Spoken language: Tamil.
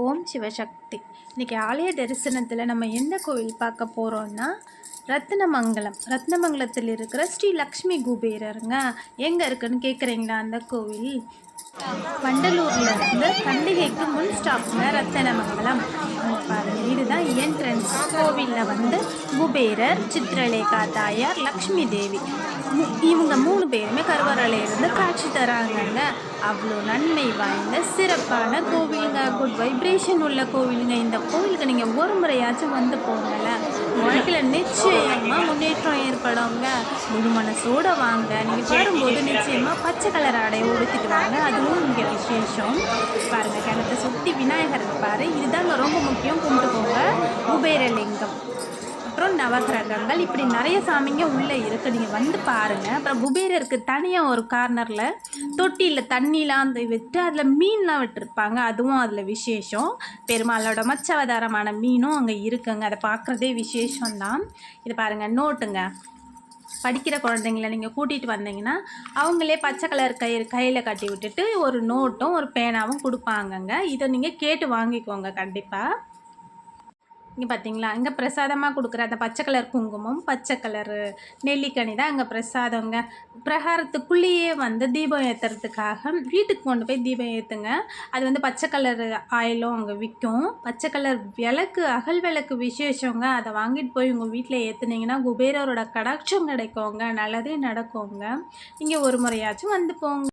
ஓம் சிவசக்தி. இன்றைக்கி ஆலய தரிசனத்தில் நம்ம எந்த கோவில் பார்க்க போகிறோன்னா ரத்னமங்கலத்தில் இருக்கிற ஸ்ரீ லக்ஷ்மி குபேரருங்க. எங்கே இருக்குன்னு கேட்குறீங்களா? அந்த கோவில் வண்டலூரில் இருந்து கண்டிகைக்கு முன் ஸ்டாப்ங்க ரத்தனமங்கலம். பாருங்கள், இதுதான் என்ட்ரன்ஸ். கோவிலில் வந்து குபேரர், சித்ரலேகா தாயார், லக்ஷ்மி தேவி இவங்க 3 பேருமே கருவறையிலிருந்து காட்சி தராங்கங்க. அவ்வளோ நன்மை வாய்ந்த சிறப்பான கோவிலுங்க. குட் வைப்ரேஷன் உள்ள கோவிலுங்க. இந்த கோவிலுக்கு நீங்கள் ஒரு முறையாச்சும் வந்து போங்கல, வாழ்க்கையில் நிச்சயமாக முன்னேற்றம் ஏற்படுங்க. முழு மனசோடு வாங்க. நீங்கள் வரும்போது நிச்சயமாக பச்சை கலர் ஆடையை உடுத்திட்டு வாங்க. அதுவும் இங்கே விசேஷம். பாருங்கள், கிணத்தை சுற்றி விநாயகர் இருப்பார். இதுதாங்க ரொம்ப முக்கியம். கும்பிட்டுக்கோங்க. குபேரலிங்கம், அப்புறம் நவகிரகங்கள், இப்படி நிறைய சாமிங்க உள்ளே இருக்குது. நீங்கள் வந்து பாருங்கள். அப்புறம் குபேரருக்கு தனியாக ஒரு கார்னரில் தொட்டியில் தண்ணிலாம் விட்டு அதில் மீன்லாம் விட்டுருப்பாங்க. அதுவும் அதில் விசேஷம். பெருமாளோட மச்சவதாரமான மீனும் அங்கே இருக்குங்க. அதை பார்க்குறதே விசேஷம்தான். இது பாருங்கள், நோட்டுங்க. படிக்கிற குழந்தைங்கள நீங்கள் கூட்டிகிட்டு வந்தீங்கன்னா அவங்களே பச்சை கலர் கையில் கட்டி விட்டுட்டு ஒரு நோட்டும் ஒரு பேனாவும் கொடுப்பாங்கங்க. இதை நீங்கள் கேட்டு வாங்கிக்கோங்க கண்டிப்பாக. இங்கே பார்த்தீங்களா, இங்கே பிரசாதமாக கொடுக்குற அந்த பச்சை கலர் குங்குமம், பச்சை கலரு நெல்லிக்கனி தான் அங்கே பிரசாதங்க. பிரகாரத்துக்குள்ளேயே வந்து தீபம் ஏற்றுறதுக்காக வீட்டுக்கு கொண்டு போய் தீபம் ஏற்றுங்க. அது வந்து பச்சை கலர் ஆயிலும் அங்கே விற்கும். பச்சை கலர் விளக்கு, அகல் விளக்கு விசேஷங்க. அதை வாங்கிட்டு போய் உங்கள் வீட்டில் ஏற்றுனீங்கன்னா குபேரரோட கடாட்சம் கிடைக்குங்க. நல்லதே நடக்குங்க. நீங்கள் ஒரு முறையாச்சும் வந்து போங்க.